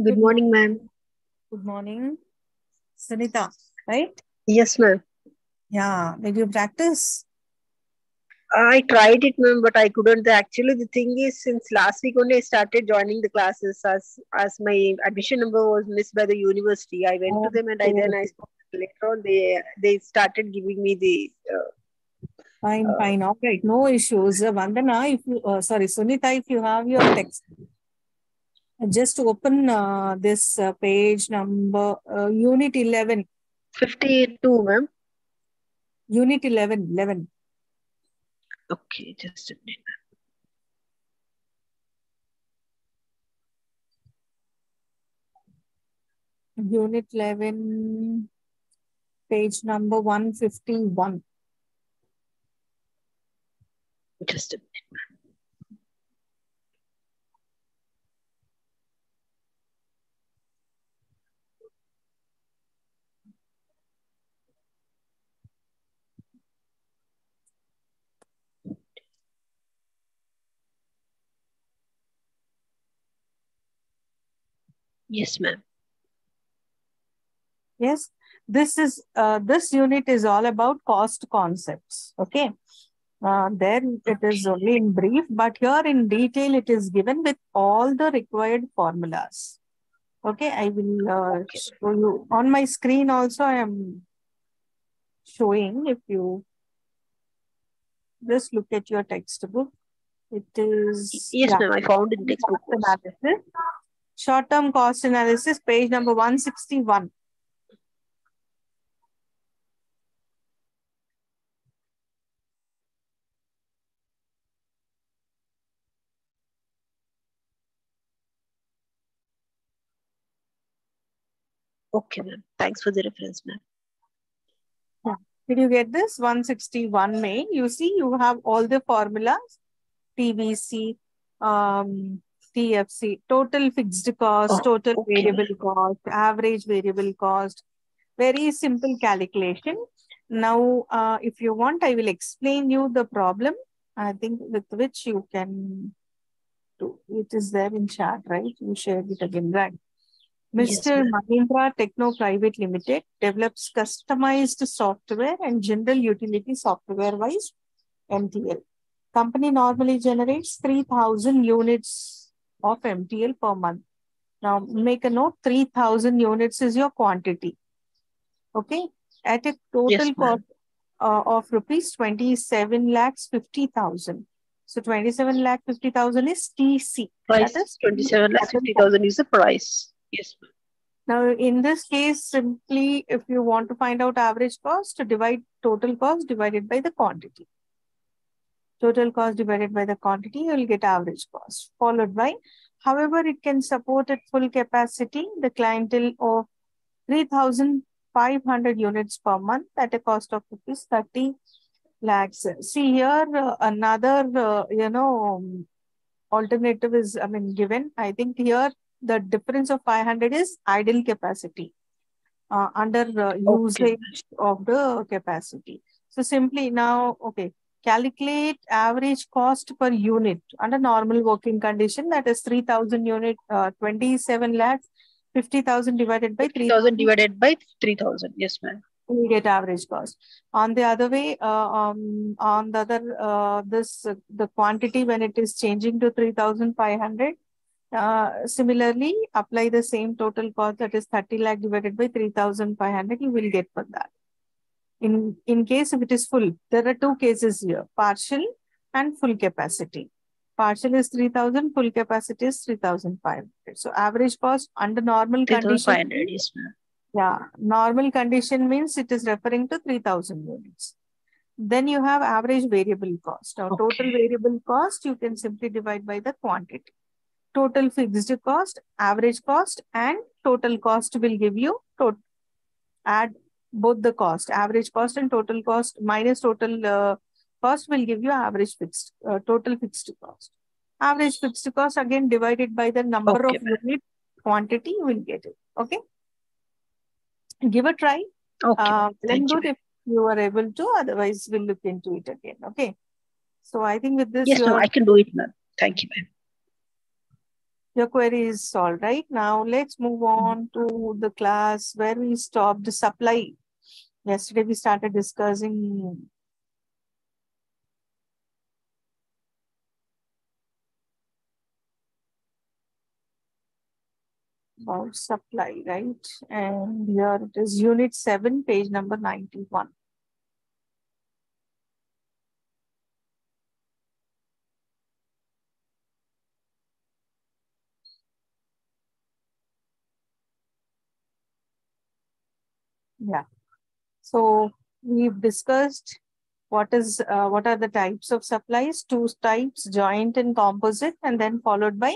Good Good morning, morning. ma'am. Good morning, Sunita. Right? Yes, ma'am. Yeah. Did you practice? I tried it, ma'am, but I couldn't. Actually, the thing is, since last week only, I started joining the classes as my admission number was missed by the university. I went to them and I Okay. spoke later on. They started giving me the Fine, uh, fine. All right. No issues. Vandana, if you, sorry, Sunita, if you have your text, just open this page number, Unit 11. 52, ma'am. Unit 11. Okay, just a minute. Unit 11, page number 151. Just a minute. Yes, ma'am. Yes, this unit is all about cost concepts. Okay. There it is Okay. only in brief, but here in detail it is given with all the required formulas. Okay, I will Okay. show you on my screen also. I am showing. If you just look at your textbook, it is, Yes, yeah, ma'am. I found in textbook cost was. analysis, short-term cost analysis, page number 161. Okay, ma'am. Thanks for the reference, ma'am. Yeah. Did you get this? 161 main. You see, you have all the formulas, TVC, TFC, total fixed cost, Oh, total okay, variable ma'am. cost, average variable cost. Very simple calculation. Now, if you want, I will explain you the problem. I think with which you can do. It is there in chat, right? You shared it again, right? Yes, Mr. ma'am. Mahindra Techno Private Limited develops customized software and general utility software wise MTL. Company normally generates 3,000 units of MTL per month. Now make a note, 3,000 units is your quantity. Okay. At a Yes, total cost ma'am. of rupees 27 lakhs 50,000. So 27 lakh 50,000 is TC. That Price is 27 lakhs total 50,000 is the price. Yes, ma'am. Now, in this case, simply if you want to find out average cost, divide total cost divided by the quantity. Total cost divided by the quantity, you will get average cost, followed by, however, it can support at full capacity, the clientele of 3,500 units per month at a cost of rupees 30 lakhs. See here, another, alternative is, given. I think here the difference of 500 is idle capacity under Okay, ma'am. usage of the capacity. So simply now, okay, calculate average cost per unit under normal working condition, that is 3,000 unit, 27 lakhs, 50,000 divided by 50,000 3,000, divided by 3,000. Yes, ma'am. we get average cost. On the other way, on the other, the quantity when it is changing to 3,500, similarly, apply the same total cost, that is 30 lakh divided by 3,500, you will get for that. In case if it is full, there are two cases here, partial and full capacity. Partial is 3,000, full capacity is 3,500. So average cost under normal condition, 3,500. Yes, ma'am. yeah, normal condition means it is referring to 3,000 units. Then you have average variable cost. Now, total Okay. variable cost, you can simply divide by the quantity. Total fixed cost, average cost, and total cost will give you, add both the cost, average cost and total cost minus total cost will give you average total fixed cost. Average fixed cost again divided by the number of Okay, ma'am. unit quantity, you will get it. Okay. Give a try. Okay, ma'am. Well and Thank you, good ma'am. if you are able to, otherwise we'll look into it again. Okay. So I think with this Yes, ma'am. I can do it, ma'am. Thank you, ma'am. Your query is solved, right? Now let's move on to the class where we stopped the supply. Yesterday we started discussing about supply, right? And here it is unit 7, page number 91. Yeah. So we've discussed what are the types of supplies, two types, joint and composite, and then followed by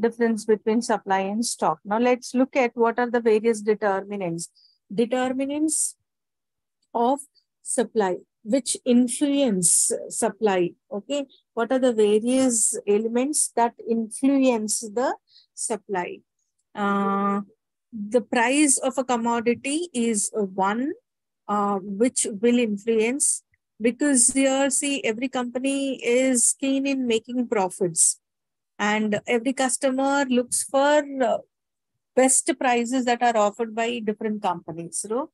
difference between supply and stock. Now let's look at what are the various determinants. Determinants of supply, which influence supply. Okay, what are the various elements that influence the supply? The price of a commodity is one which will influence, because here see every company is keen in making profits and every customer looks for best prices that are offered by different companies. So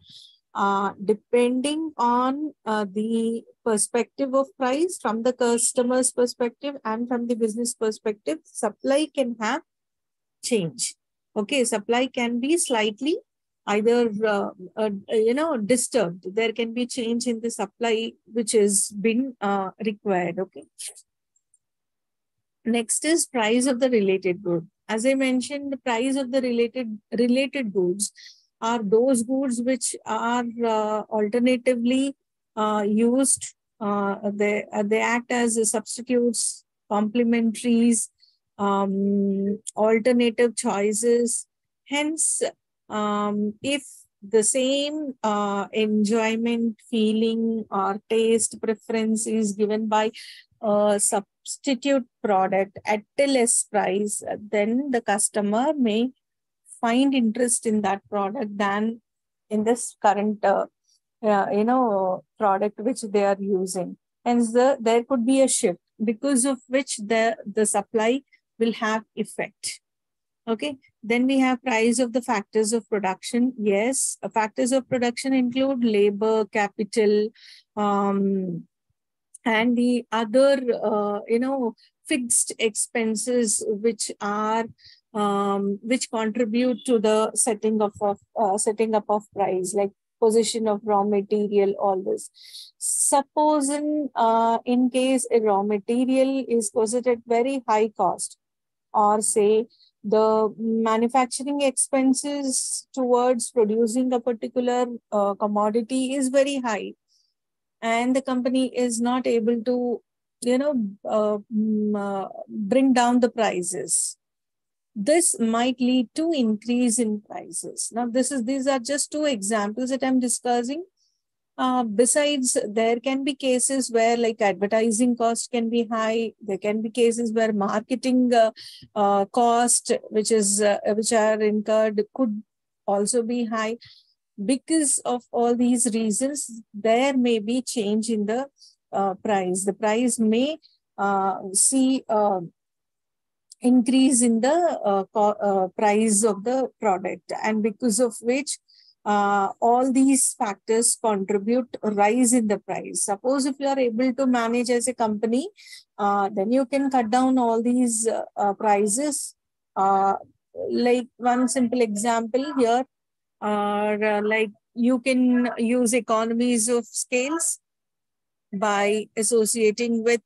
depending on the perspective of price from the customer's perspective and from the business perspective, supply can have change. Okay, supply can be slightly either disturbed. There can be change in the supply which has been required. Okay. Next is price of the related good. As I mentioned, the price of the related goods are those goods which are alternatively used. They act as substitutes, complementaries, alternative choices. Hence, if the same enjoyment, feeling, or taste preference is given by a substitute product at a less price, then the customer may find interest in that product than in this current product which they are using. Hence, there could be a shift because of which the supply will have effect. Okay, then we have price of the factors of production. Yes, factors of production include labor, capital, and the other fixed expenses which are which contribute to the setting up of price, like position of raw material, all this. Suppose in case a raw material is posted at very high cost, or say the manufacturing expenses towards producing a particular commodity is very high, and the company is not able to bring down the prices, this might lead to increase in prices. Now these are just two examples that I'm discussing. Besides, there can be cases where like advertising cost can be high. There can be cases where marketing cost, which are incurred, could also be high. Because of all these reasons, there may be change in the price. The price may see increase in the price of the product, and because of which all these factors contribute rise in the price. Suppose if you are able to manage as a company, then you can cut down all these prices. Like one simple example here, or like you can use economies of scales by associating with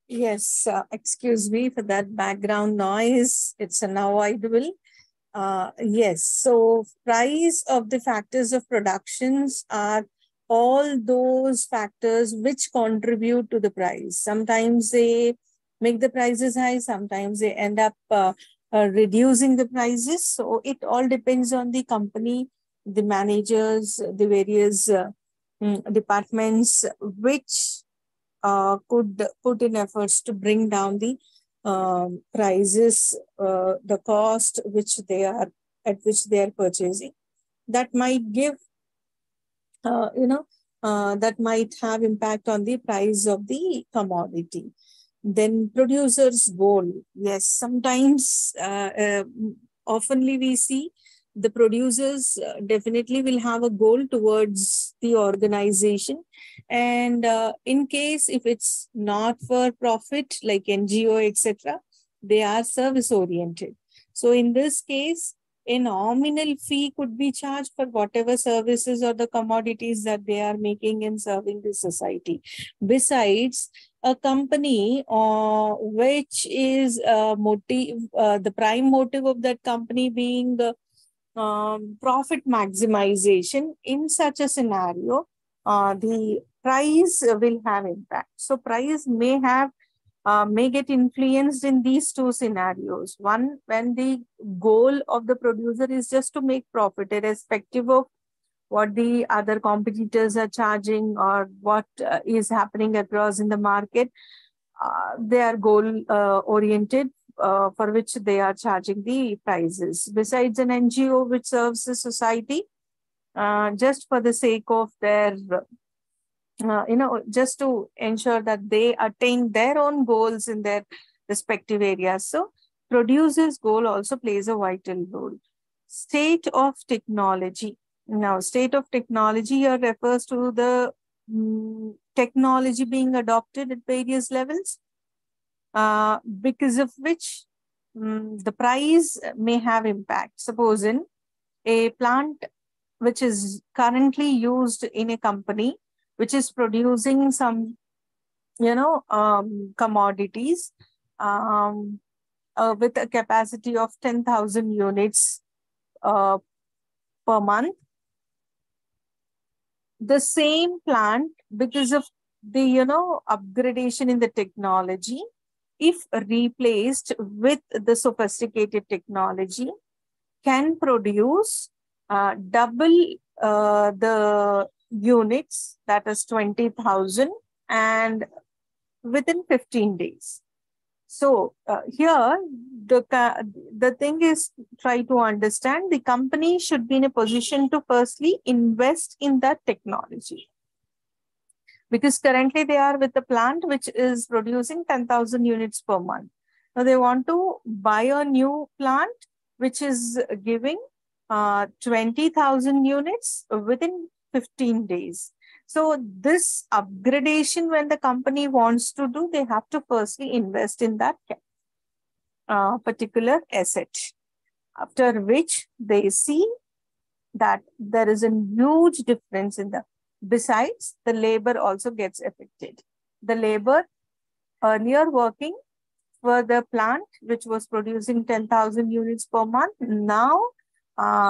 Yes, excuse me for that background noise. It's unavoidable. Yes, so price of the factors of productions are all those factors which contribute to the price. Sometimes they make the prices high. Sometimes they end up reducing the prices. So it all depends on the company, the managers, the various departments, which could put in efforts to bring down the prices, the cost which they are at which they are purchasing. That might give, that might have impact on the price of the commodity. Then producer's goal. Yes, sometimes, oftenly we see the producers definitely will have a goal towards the organization. And in case if it's not for profit, like NGO, etc., they are service oriented. So in this case, a nominal fee could be charged for whatever services or the commodities that they are making and serving the society. Besides, a company which is the prime motive of that company being the profit maximization, in such a scenario, the price will have impact. So price may get influenced in these two scenarios. One, when the goal of the producer is just to make profit, irrespective of what the other competitors are charging or what is happening across in the market. They are goal oriented, for which they are charging the prices. Besides, an NGO which serves the society just for the sake of their, just to ensure that they attain their own goals in their respective areas. So producer's goal also plays a vital role. State of technology. Now, state of technology here refers to the technology being adopted at various levels, because of which the price may have impact. Suppose in a plant which is currently used in a company which is producing some, commodities with a capacity of 10,000 units per month. The same plant, because of the, upgradation in the technology, if replaced with the sophisticated technology, can produce double the units, that is 20,000, and within 15 days. So here, the thing is, try to understand, the company should be in a position to firstly invest in that technology. Because currently they are with the plant which is producing 10,000 units per month. Now they want to buy a new plant which is giving 20,000 units within 15 days. So this upgradation, when the company wants to do, they have to firstly invest in that particular asset. After which they see that there is a huge difference in the, besides the labor also gets affected. The labor earlier working for the plant which was producing 10,000 units per month now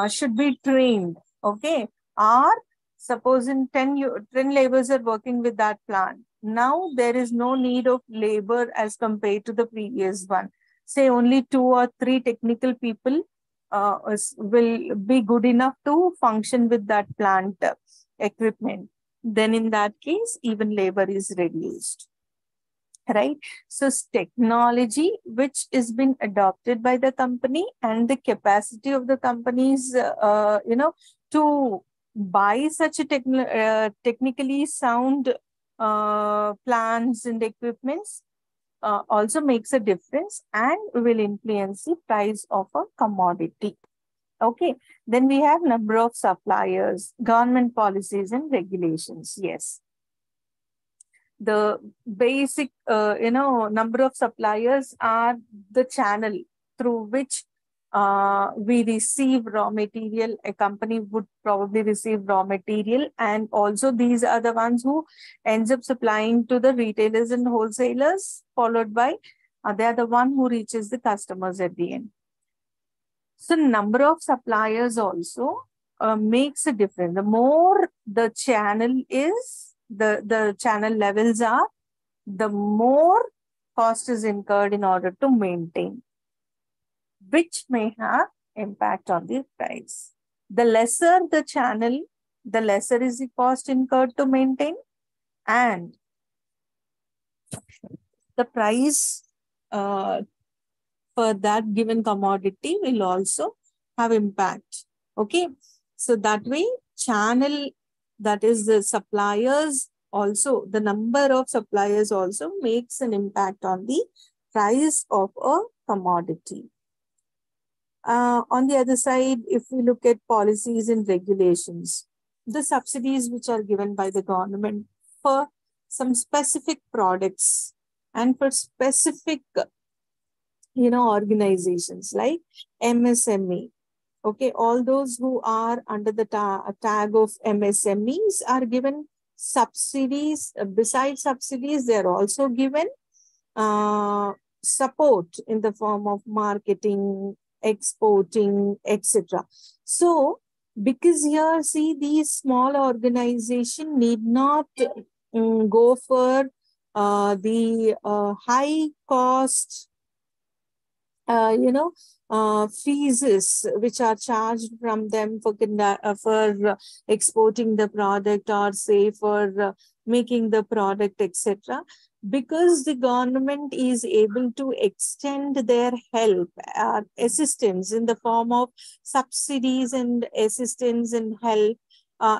should be trained, okay? Or suppose in 10 laborers are working with that plant. Now there is no need of labor as compared to the previous one. Say only 2 or 3 technical people will be good enough to function with that plant equipment. Then in that case, even labor is reduced. Right? So technology which is being adopted by the company and the capacity of the companies, to buy such a technically sound plants and equipments also makes a difference and will influence the price of a commodity. Okay. Then we have number of suppliers, government policies and regulations. Yes. The basic, number of suppliers are the channel through which we receive raw material. A company would probably receive raw material, and also these are the ones who ends up supplying to the retailers and wholesalers, followed by they are the one who reaches the customers at the end. So number of suppliers also makes a difference. The more the channel is, the channel levels are, the more cost is incurred in order to maintain, which may have impact on the price. The lesser the channel, the lesser is the cost incurred to maintain, and the price for that given commodity will also have impact. Okay, so that way channel, that is the suppliers, also the number of suppliers also makes an impact on the price of a commodity. On the other side, if we look at policies and regulations, the subsidies which are given by the government for some specific products and for specific organizations like MSME. Okay, all those who are under the tag of MSMEs are given subsidies. Besides subsidies, they are also given support in the form of marketing, exporting, etc. So, because here, see, these small organizations need not go for the high cost fees which are charged from them for exporting the product, or say for making the product, etc. Because the government is able to extend their help, assistance in the form of subsidies and assistance and help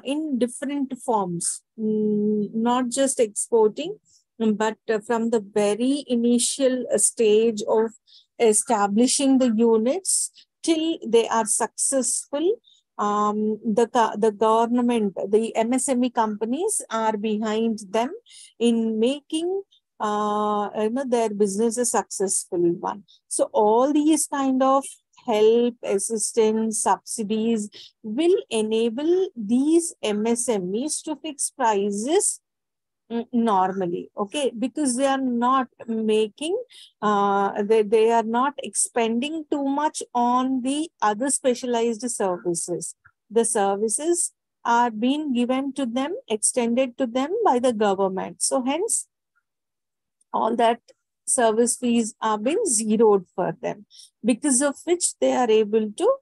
in different forms, not just exporting, but from the very initial stage of establishing the units till they are successful. The government, the MSME companies are behind them in making their business a successful one. So all these kind of help, assistance, subsidies will enable these MSMEs to fix prices normally, okay, because they are not making, they are not expending too much on the other specialized services. The services are being given to them, extended to them by the government. So hence, all that service fees are being zeroed for them, because of which they are able to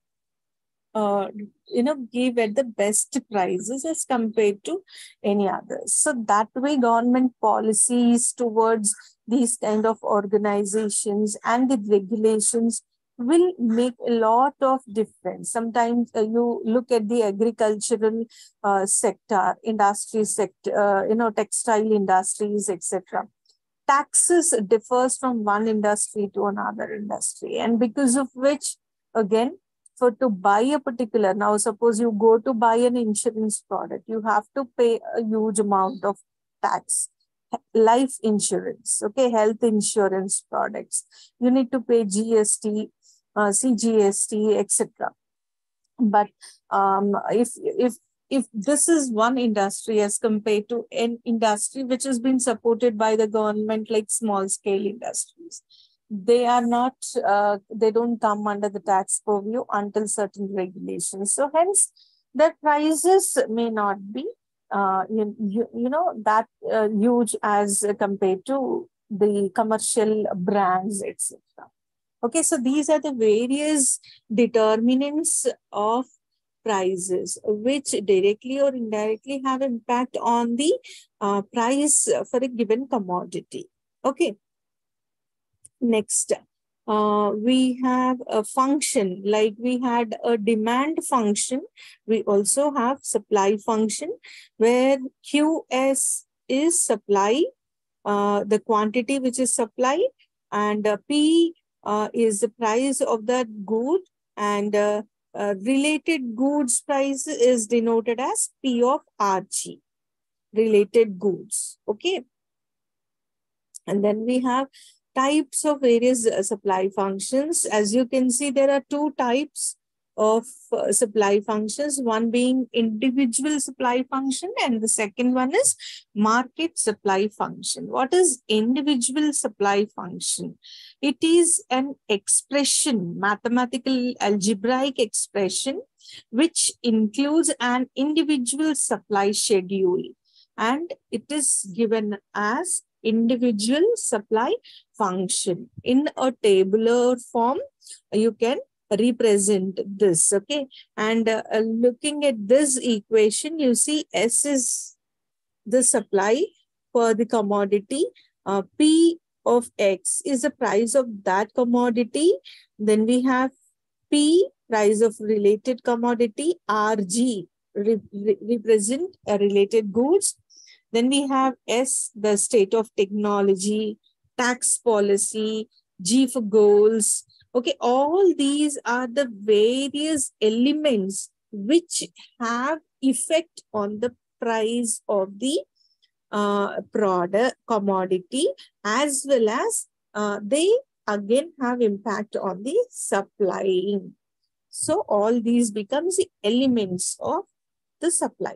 give at the best prices as compared to any others. So that way, government policies towards these kind of organizations and the regulations will make a lot of difference. Sometimes you look at the agricultural sector, industry sector, textile industries, etc. Taxes differs from one industry to another industry, and because of which, again, for to buy a particular, now suppose you go to buy an insurance product, you have to pay a huge amount of tax. Life insurance, okay, health insurance products, you need to pay GST, CGST, etc. But if this is one industry as compared to an industry which has been supported by the government, like small scale industries, they are not, they don't come under the tax purview until certain regulations. So hence, the prices may not be, that huge as compared to the commercial brands, etc. Okay, so these are the various determinants of prices, which directly or indirectly have impact on the price for a given commodity. Okay. Next, we have a function, like we had a demand function. We also have supply function, where QS is supply, the quantity which is supply, and P is the price of that good, and related goods price is denoted as P of RG, related goods. Okay. And then we have types of various supply functions. As you can see, there are two types of supply functions, one being individual supply function and the second one is market supply function. What is individual supply function? It is an expression, mathematical algebraic expression, which includes an individual supply schedule, and it is given as individual supply function. In a tabular form, you can represent this, okay? And looking at this equation, you see S is the supply for the commodity. P of X is the price of that commodity. Then we have P, price of related commodity. RG represent related goods. Then we have S, the state of technology, tax policy, G for goals. Okay, all these are the various elements which have effect on the price of the product commodity, as well as they again have impact on the supplying. So all these becomes the elements of the supply.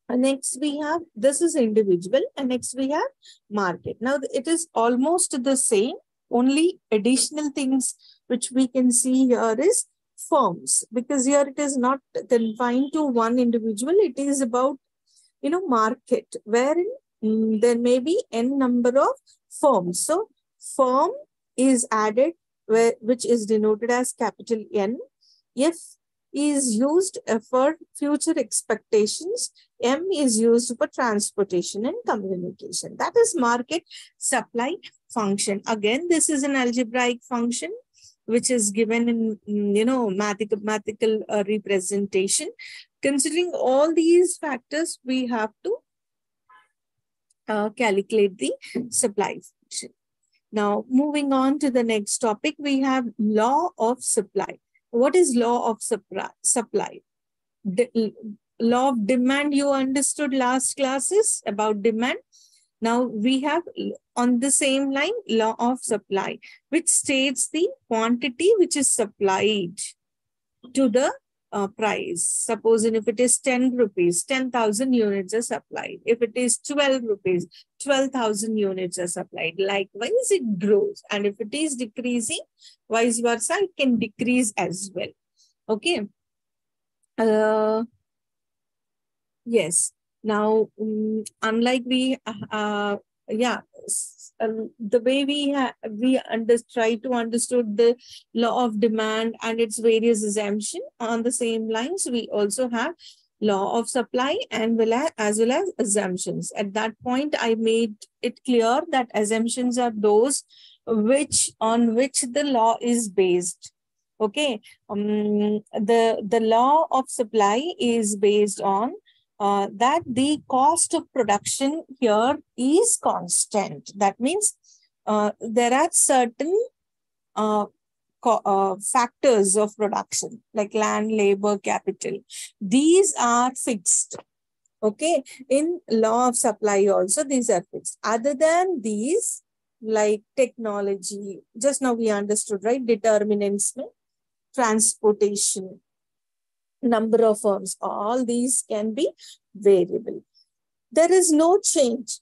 And next we have, this is individual, and next we have market. Now it is almost the same, only additional things which we can see here is firms, because here it is not confined to one individual, it is about market, wherein there may be n number of firms. So firm is added, which is denoted as capital N. F is used for future expectations. M is used for transportation and communication. That is market supply function. Again, this is an algebraic function which is given in mathematical representation. Considering all these factors, we have to calculate the supply function. Now, moving on to the next topic, we have law of supply. What is law of supply? Law of demand, you understood last classes about demand. Now we have on the same line law of supply, which states the quantity which is supplied to the price. Suppose if it is 10 rupees, 10,000 units are supplied. If it is 12 rupees, 12,000 units are supplied. Likewise, it grows. And if it is decreasing, vice versa, it can decrease as well. Okay. Yes. Now, unlike the way we try to understood the law of demand and its various assumptions, on the same lines, we also have law of supply and as well as assumptions. At that point, I made it clear that assumptions are those on which the law is based. Okay. The law of supply is based on that the cost of production here is constant. That means there are certain factors of production like land, labor, capital. These are fixed. Okay. In law of supply also, these are fixed. Other than these, like technology, just now we understood, right? Determinants, transportation, number of firms, all these can be variable. There is no change.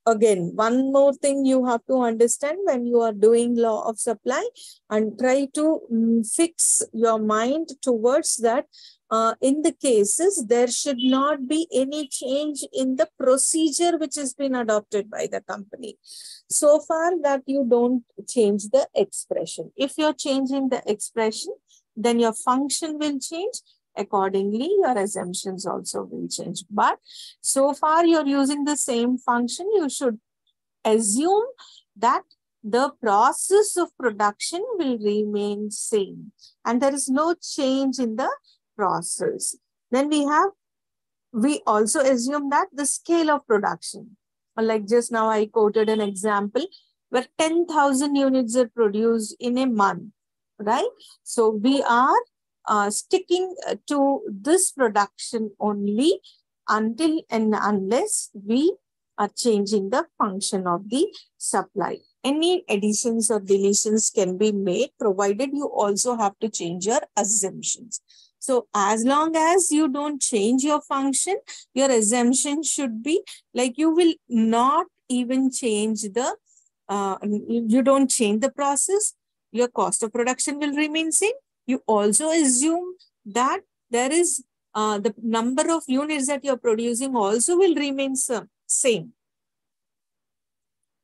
Again, one more thing you have to understand when you are doing law of supply, and try to fix your mind towards that. In the cases, there should not be any change in the procedure which has been adopted by the company. So far that you don't change the expression. If you're changing the expression, then your function will change. Accordingly, your assumptions also will change. But so far you're using the same function, you should assume that the process of production will remain same and there is no change in the process. Then we also assume that the scale of production, like just now I quoted an example where 10,000 units are produced in a month, right? So we are sticking to this production only until and unless we are changing the function of the supply. Any additions or deletions can be made, provided you also have to change your assumptions. So as long as you don't change your function, your assumption should be like you will not even change the, you don't change the process, your cost of production will remain same. You also assume that there is the number of units that you're producing also will remain same.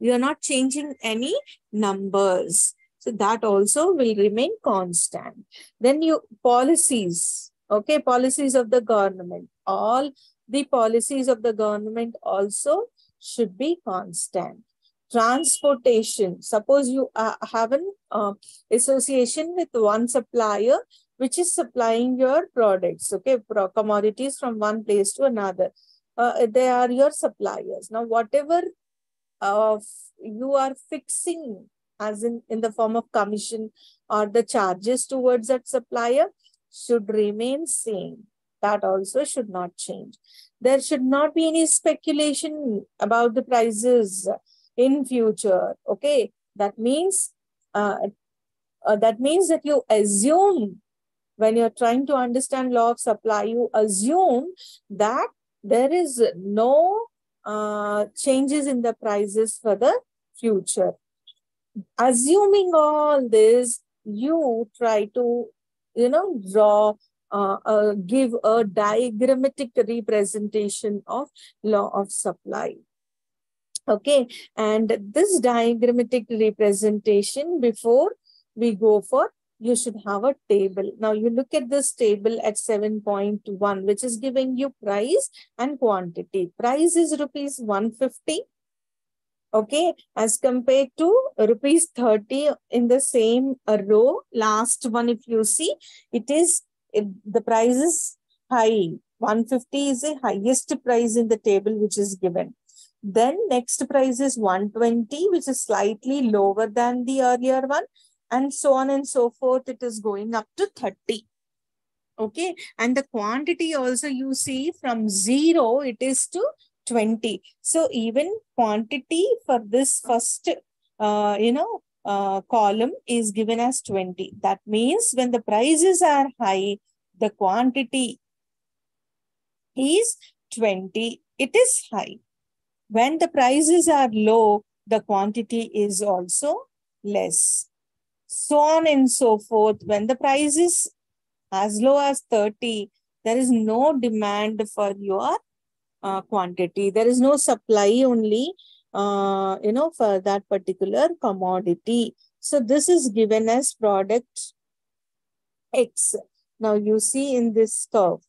You are not changing any numbers. So that also will remain constant. Then you policies, okay, policies of the government. All the policies of the government also should be constant. Transportation, suppose you have an association with one supplier which is supplying your products, okay, commodities from one place to another. They are your suppliers. Now, whatever you are fixing as in the form of commission or the charges towards that supplier should remain same. That also should not change. There should not be any speculation about the prices in future. Okay, that means that you assume, when you're trying to understand law of supply, you assume that there is no changes in the prices for the future. Assuming all this, you try to, draw, give a diagrammatic representation of law of supply. Okay, and this diagrammatic representation, before we go for, you should have a table. Now you look at this table at 7.1, which is giving you price and quantity. Price is rupees 150. Okay, as compared to rupees 30 in the same row. Last one, if you see, the price is high. 150 is the highest price in the table which is given. Then next price is 120, which is slightly lower than the earlier one, and so on and so forth. It is going up to 30. Okay, and the quantity also you see from 0, it is to 20. So even quantity for this first, column is given as 20. That means when the prices are high, the quantity is 20. It is high. When the prices are low, the quantity is also less. So on and so forth. When the price is as low as 30, there is no demand for your quantity. There is no supply only, for that particular commodity. So this is given as product X. Now you see in this curve,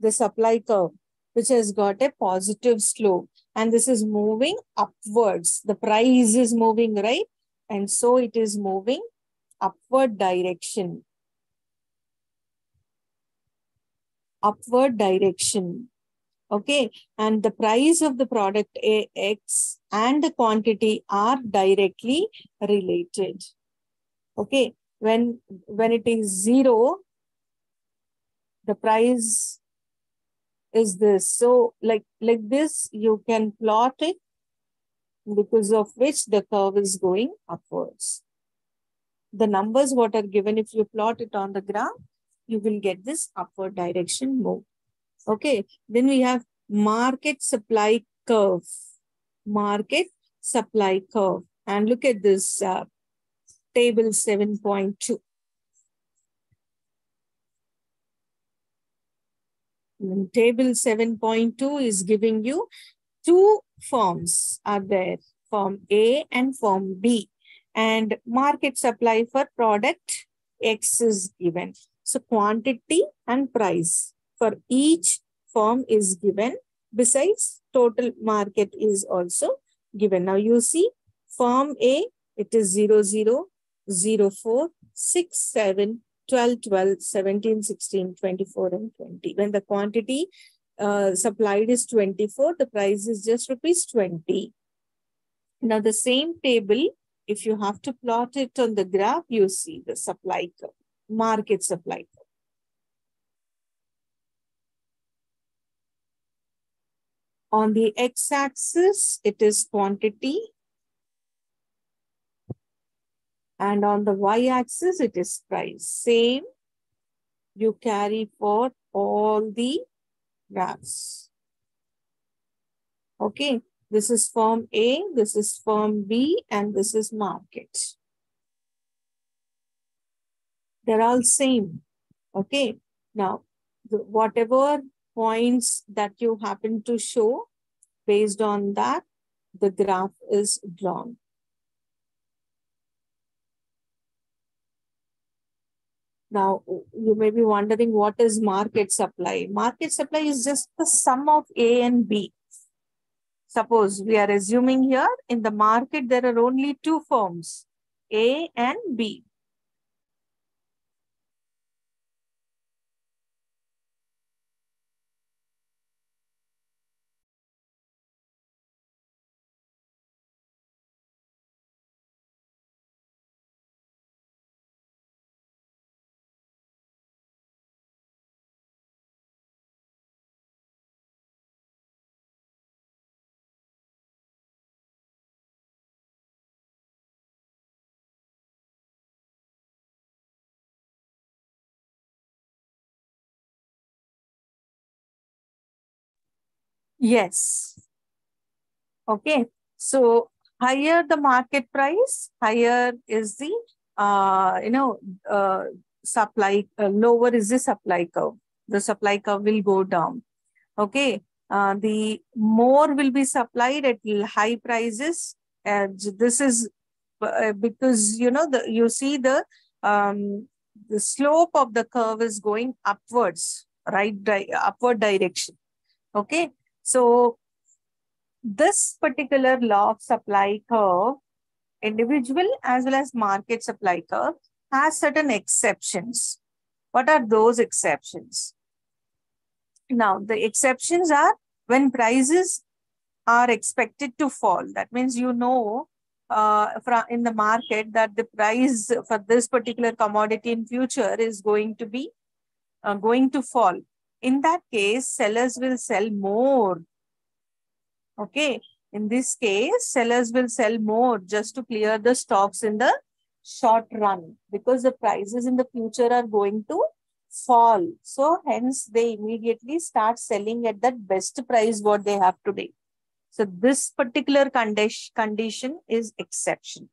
the supply curve, which has got a positive slope, and this is moving upwards. The price is moving, right? And so it is moving upward direction. Upward direction. Okay, and the price of the product X and the quantity are directly related. Okay, when it is 0, the price is this. So like this, you can plot it, because of which the curve is going upwards. The numbers what are given, if you plot it on the graph, you will get this upward direction move. Okay, then we have market supply curve. Market supply curve. And look at this table 7.2. Table 7.2 is giving you two forms are there, form A and form B. And market supply for product X is given. So quantity and price for each form is given. Besides, total market is also given. Now you see form A, it is 0, 0, 0, 4, 6, 7, 12, 12, 17, 16, 24, and 20. When the quantity supplied is 24, the price is just rupees 20. Now the same table, if you have to plot it on the graph, you see the supply curve, market supply curve. On the x-axis, it is quantity. And on the y-axis, it is price. Same you carry for all the graphs. Okay, this is form A, this is form B, and this is market. They're all same. Okay, now whatever points that you happen to show, based on that, the graph is drawn. Now, you may be wondering, what is market supply? Market supply is just the sum of A and B. Suppose we are assuming here in the market, there are only two firms, A and B. Yes. Okay. So higher the market price, higher is the supply. Lower is the supply curve. The supply curve will go down. Okay. The more will be supplied at high prices. This is because you see the slope of the curve is going upwards, right? Upward direction. Okay. So this particular law of supply curve, individual as well as market supply curve, has certain exceptions. What are those exceptions? Now, the exceptions are when prices are expected to fall. That means in the market that the price for this particular commodity in future is going to fall. In that case, sellers will sell more. Okay. In this case, sellers will sell more just to clear the stocks in the short run because the prices in the future are going to fall. So hence they immediately start selling at that best price what they have today. So this particular condition is exception.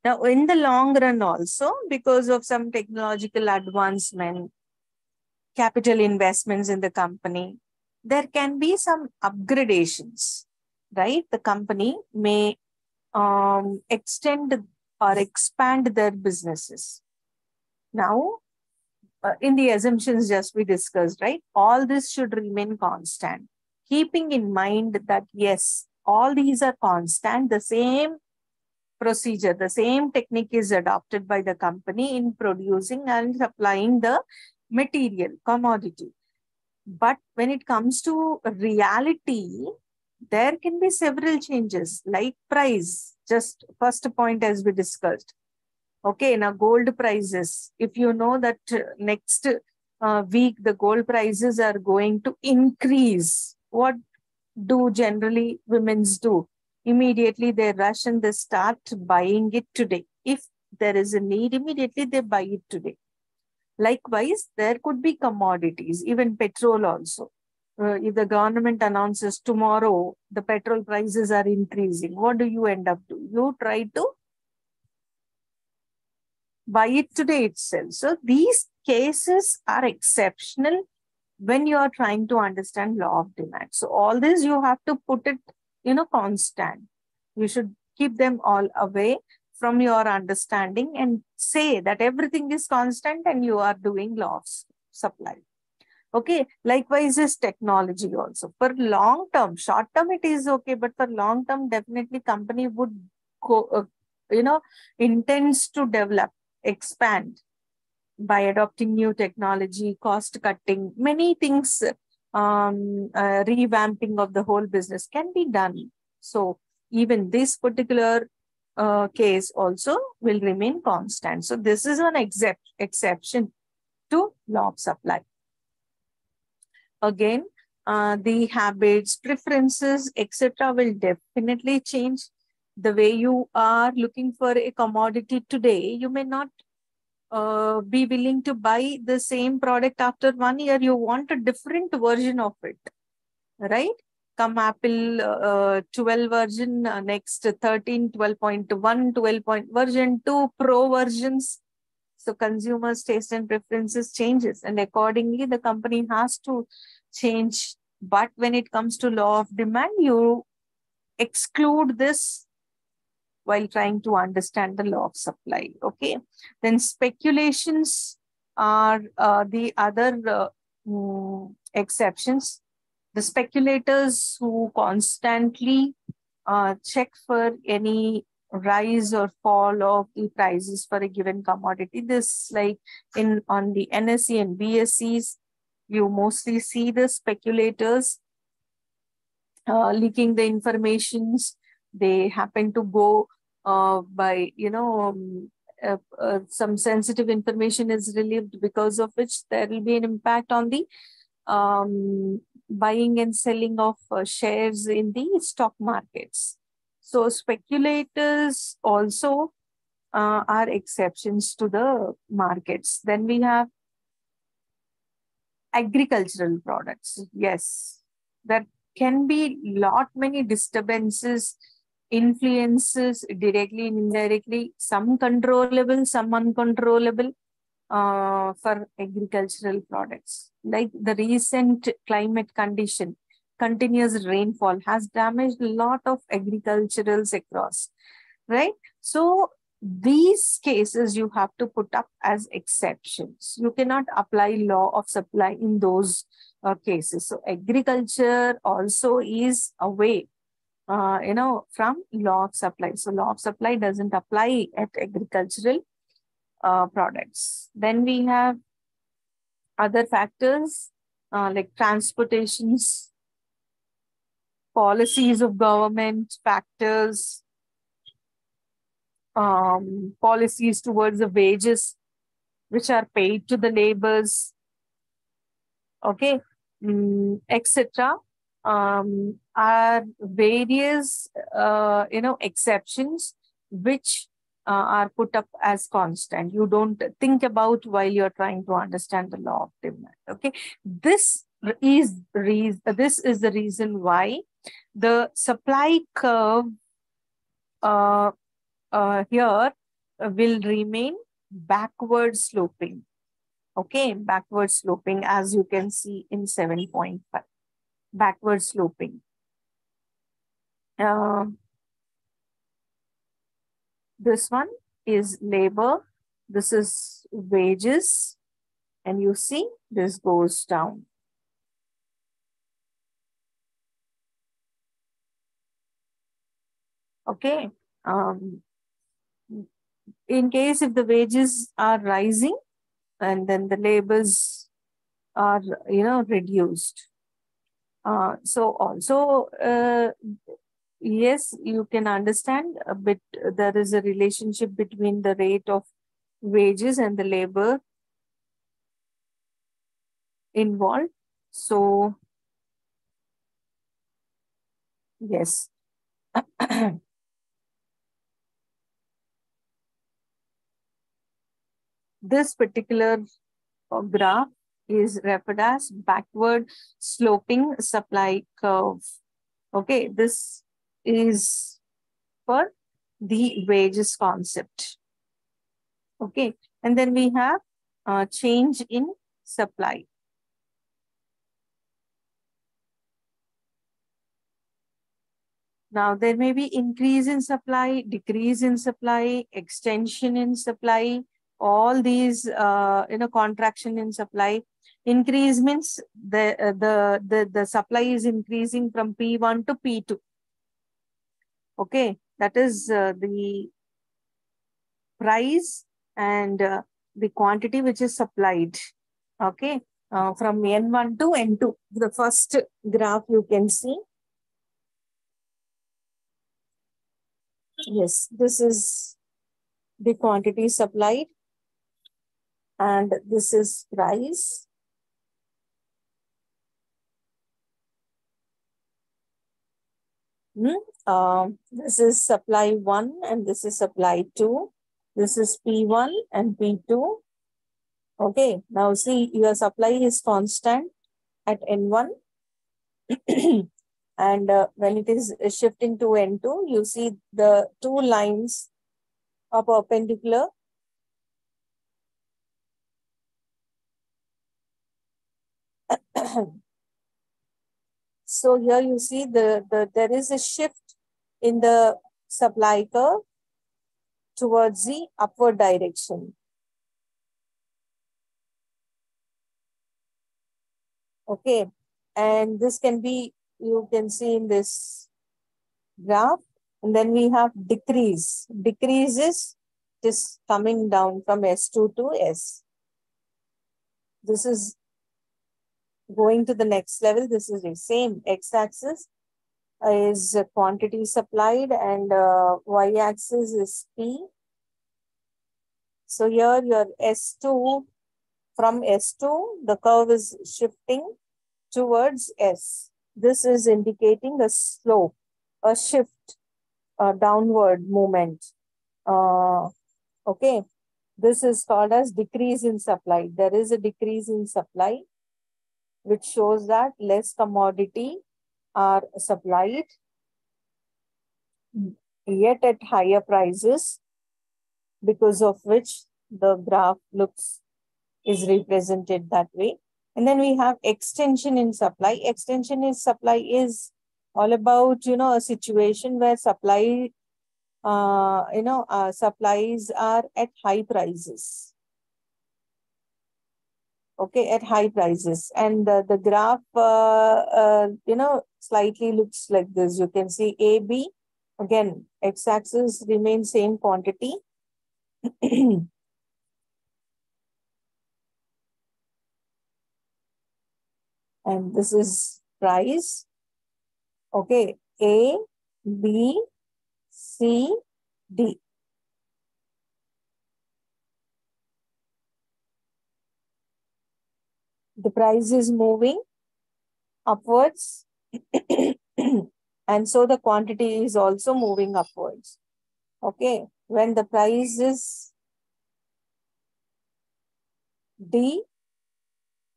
Now in the long run also, because of some technological advancement, capital investments in the company, there can be some upgradations, right? The company may extend or expand their businesses. Now, in the assumptions just we discussed, right? All this should remain constant. Keeping in mind that, yes, all these are constant, the same procedure, the same technique is adopted by the company in producing and supplying the material, commodity. But when it comes to reality, there can be several changes like price, just first point as we discussed. Okay, now gold prices, if you know that next week the gold prices are going to increase, what do generally women's do? Immediately they rush and they start buying it today. If there is a need, immediately they buy it today. Likewise, there could be commodities, even petrol also. If the government announces tomorrow the petrol prices are increasing, what do you end up doing? You try to buy it today itself. So these cases are exceptional when you are trying to understand law of demand. So all this you have to put it, constant. You should keep them all away from your understanding and say that everything is constant and you are doing law of supply. Okay. Likewise is technology also. For long term, short term it is okay, but for long term, definitely company would go, intends to develop, expand by adopting new technology, cost cutting, many things, revamping of the whole business can be done. So even this particular case also will remain constant. So this is an exception to law of supply. Again, the habits, preferences, etc. will definitely change. The way you are looking for a commodity today, you may not be willing to buy the same product after 1 year. You want a different version of it, right? Come Apple 12 version, next 13, 12.1, 12 version 2, Pro versions. So consumers' taste and preferences changes, and accordingly the company has to change. But when it comes to law of demand, you exclude this while trying to understand the law of supply. Okay. Then speculations are the other exceptions. The speculators who constantly check for any rise or fall of the prices for a given commodity. This, like on the NSE and BSEs, you mostly see the speculators leaking the informations. They happen to go by, some sensitive information is relieved, because of which there will be an impact on the buying and selling of shares in the stock markets. So speculators also are exceptions to the markets. Then we have agricultural products. Yes, there can be lot many disturbances, influences directly and indirectly, some controllable, some uncontrollable, for agricultural products. Like the recent climate condition, continuous rainfall has damaged a lot of agriculturals across, right? So these cases you have to put up as exceptions. You cannot apply law of supply in those cases. So agriculture also is away, from law of supply. So law of supply doesn't apply at agricultural products. Then we have other factors like transportations, policies of government, factors, policies towards the wages which are paid to the laborers, okay, etc. Are various, exceptions which are put up as constant. You don't think about while you're trying to understand the law of demand. Okay, this is the reason why the supply curve here will remain backward sloping. Okay, backward sloping, as you can see in 7.5, backward sloping. This one is labor, this is wages, and you see this goes down. Okay. In case if the wages are rising, and then the labors are, reduced. So also, yes, you can understand a bit, there is a relationship between the rate of wages and the labor involved. So, yes. This particular graph is referred as backward sloping supply curve. Okay, this is for the wages concept. Okay, and then we have change in supply. Now, there may be increase in supply, decrease in supply, extension in supply, all these, contraction in supply. Increase means the supply is increasing from P1 to P2. Okay, that is the price and the quantity which is supplied. Okay, from N1 to N2. The first graph you can see. Yes, this is the quantity supplied, and this is price. This is supply 1 and this is supply 2. This is P1 and P2. Okay, now see, your supply is constant at N1. And when it is shifting to N2, you see the two lines are perpendicular. So here you see there is a shift in the supply curve towards the upward direction. Okay, and this can be, you can see in this graph. And then we have decrease. Decrease is just coming down from S2 to S. This is going to the next level. This is the same. X-axis is quantity supplied and Y-axis is P. So here your S2, from S2, the curve is shifting towards S. This is indicating a slope, a shift, a downward movement. Okay, this is called as decrease in supply. There is a decrease in supply, which shows that less commodity are supplied, yet at higher prices, because of which the graph is represented that way. And then we have extension in supply. Extension in supply is all about, a situation where supply, supplies are at high prices. Okay, at high prices. And the graph, slightly looks like this. You can see AB, again, x-axis remains same quantity. And this is price. Okay, A, B, C, D. The price is moving upwards. And so the quantity is also moving upwards. Okay, when the price is D,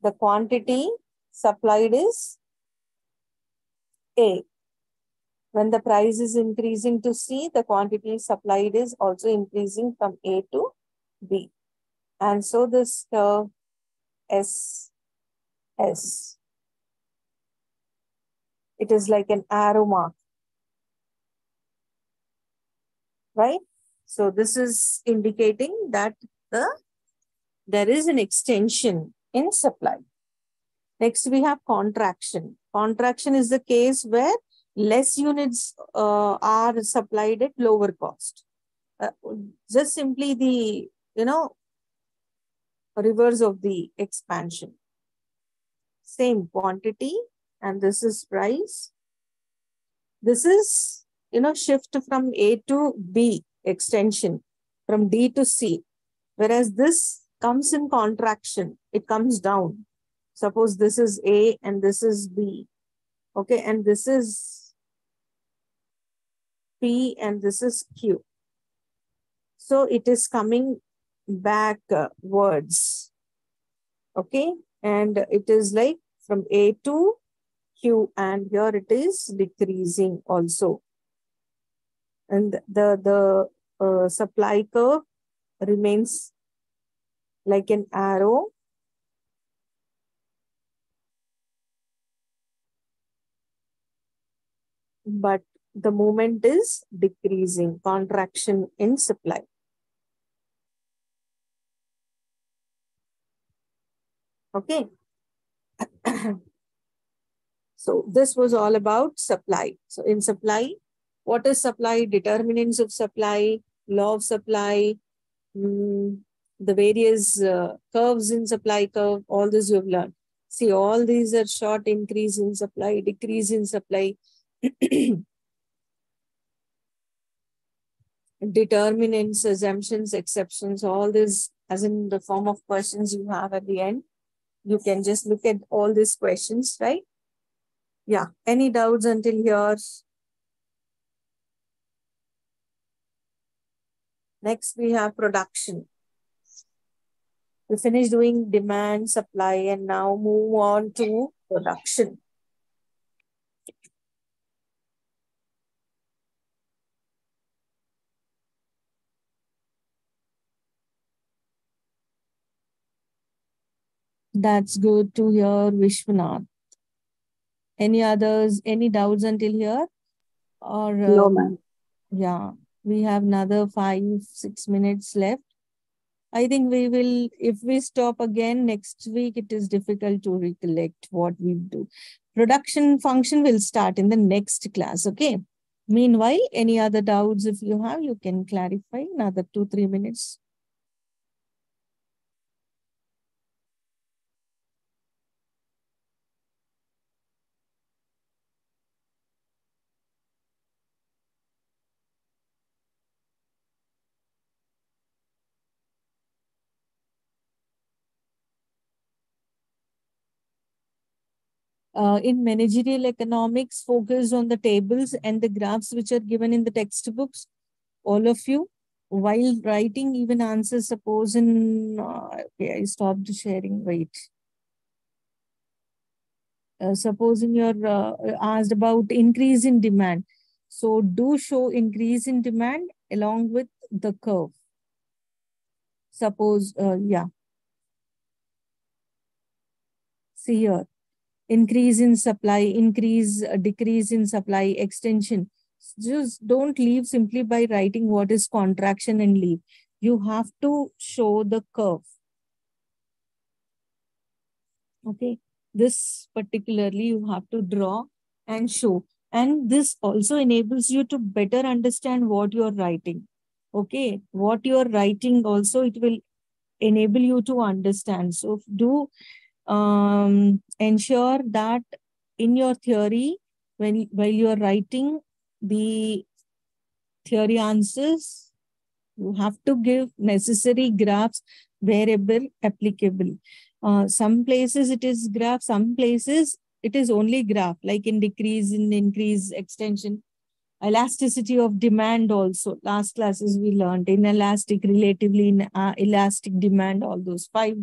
the quantity supplied is A. When the price is increasing to C, the quantity supplied is also increasing from A to B. And so this curve S, it is like an arrow mark, right? So this is indicating that there is an extension in supply. Next, we have contraction. Contraction is the case where less units are supplied at lower cost. Just simply the, reverse of the expansion. Same quantity, and this is price. This is, shift from A to B, extension, from D to C. Whereas this comes in contraction, it comes down. Suppose this is A and this is B. Okay, and this is P and this is Q. So it is coming backwards. Okay, and it is like from A to Q, and here it is decreasing also. And the supply curve remains like an arrow. But the movement is decreasing, contraction in supply. Okay. So this was all about supply. So in supply, what is supply? Determinants of supply, law of supply, the various curves in supply curve, all this you have learned. See, all these are short increase in supply, decrease in supply, determinants, assumptions, exceptions, all this as in the form of questions you have at the end. You can just look at all these questions, right? Yeah. Any doubts until here? Next, we have production. We finished doing demand, supply, and now move on to production. That's good to hear, Vishwanath. Any others? Any doubts until here? Or No, ma'am. yeah, we have another 5-6 minutes left. I think we will, if we stop again next week, it is difficult to recollect what we do. Production function will start in the next class, okay? Meanwhile, any other doubts if you have, you can clarify another 2-3 minutes. In managerial economics, focus on the tables and the graphs which are given in the textbooks. All of you, while writing even answers, suppose in, okay, I stopped sharing, wait. Supposing you're asked about increase in demand. So do show increase in demand along with the curve. Suppose, yeah. See here, increase in supply, decrease in supply, extension. Just don't leave simply by writing what is contraction and leave. You have to show the curve. Okay, this particularly you have to draw and show. And this also enables you to better understand what you're writing. Okay, what you're writing also, it will enable you to understand. So do ensure that in your theory, while you're writing the theory answers, you have to give necessary graphs wherever applicable. Some places it is graph, some places it is only graph, like in decrease, in increase, extension, elasticity of demand also. Last classes we learned inelastic, relatively elastic demand, all those 5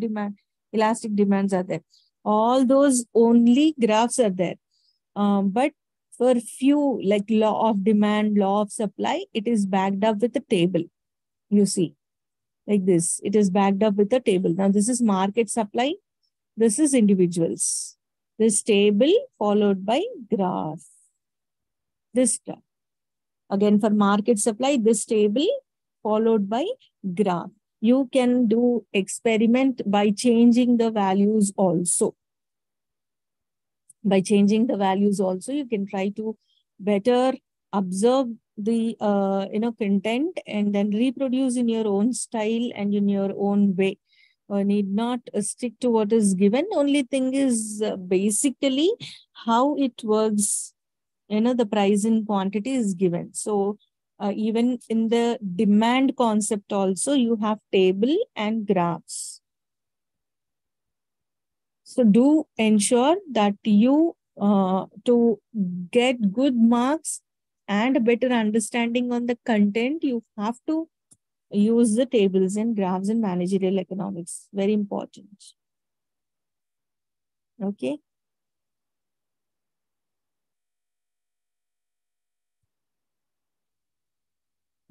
elastic demands are there. All those only graphs are there. But for few, like law of demand, law of supply, it is backed up with a table. You see, like this, it is backed up with a table. Now this is market supply, this is individuals. This table followed by graph. This graph. Again for market supply, this table followed by graph. You can do experiment by changing the values also. By changing the values also, you can try to better observe the content and then reproduce in your own style and in your own way. Need not stick to what is given. Only thing is basically how it works. The price and quantity is given. So even in the demand concept also, you have table and graphs. So do ensure that you, to get good marks and a better understanding on the content, you have to use the tables and graphs in managerial economics. Very important. Okay.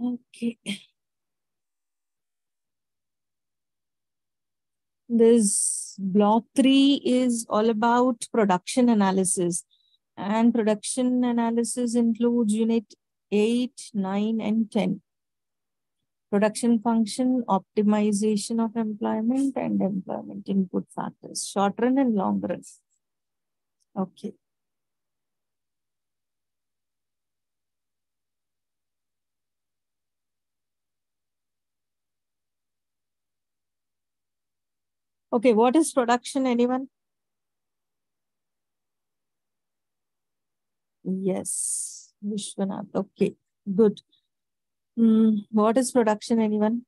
Okay. This block 3 is all about production analysis. And production analysis includes unit 8, 9, and 10. Production function, optimization of employment, and employment input factors, short run and long run. Okay. Okay, what is production, anyone? Yes, Vishwanath. Okay, good. What is production, anyone?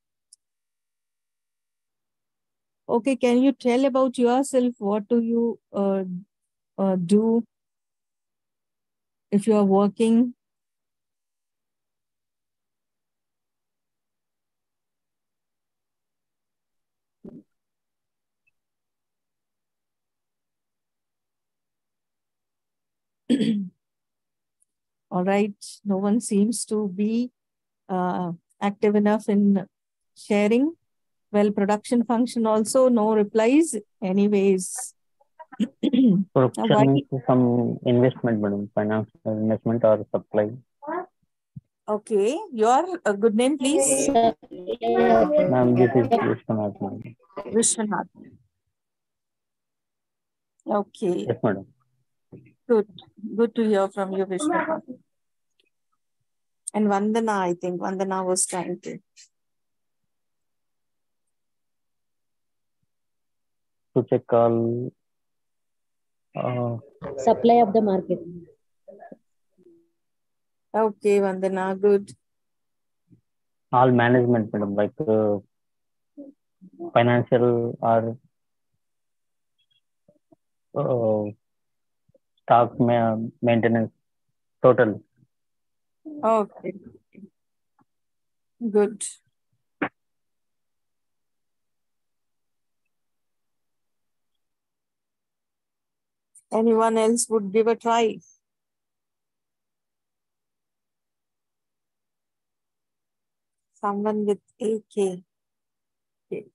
Okay, can you tell about yourself? What do you do if you are working? All right, no one seems to be active enough in sharing. Well, production function also, no replies. Anyways. Production means some investment, madam, financial investment or supply. Okay. Your good name, please? Ma'am, this is Vishwanath, ma'am. Vishwanath. Okay. Yes, madam. Good. Good to hear from you, Vishwanath. And Vandana, I think Vandana was trying to. To check all Supply of the market. Okay, Vandana, good. management, madam, like financial or stock maintenance total. Okay, good. Anyone else would give a try? Someone with AK. Okay.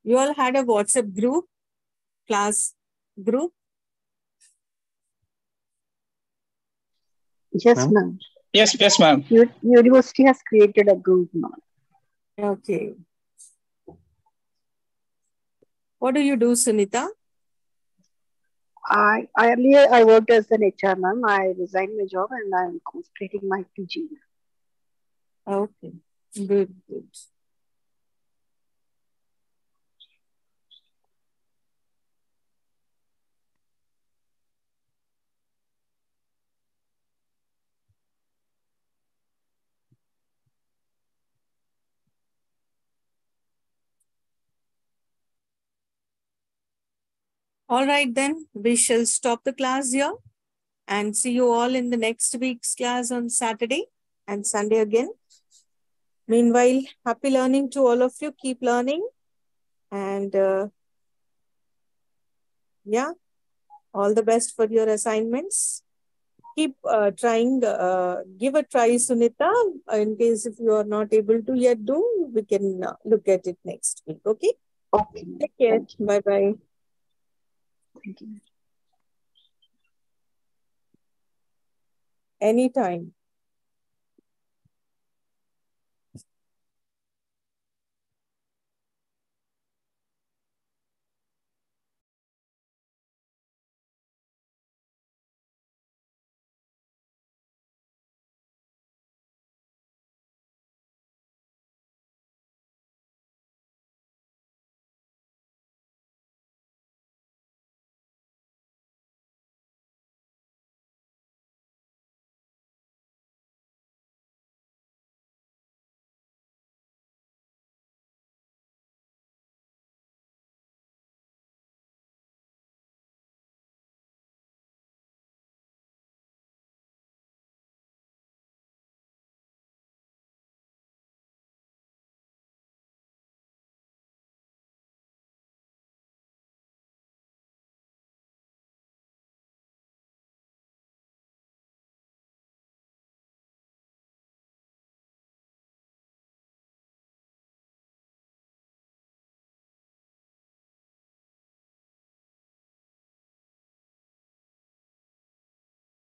You all had a WhatsApp group, class group? Yes, ma'am. Yes, ma'am. University has created a group now. Okay. What do you do, Sunita? Earlier I worked as an HR, ma'am. I resigned my job and I'm concentrating my PG. Okay, good, good. All right, then we shall stop the class here and see you all in the next week's class on Saturday and Sunday again. Meanwhile, happy learning to all of you. Keep learning. And yeah, all the best for your assignments. Keep trying, give a try, Sunita. In case if you are not able to yet do, we can look at it next week. Okay? Okay. Take care. Thank you. Bye-bye. Thank you. Anytime.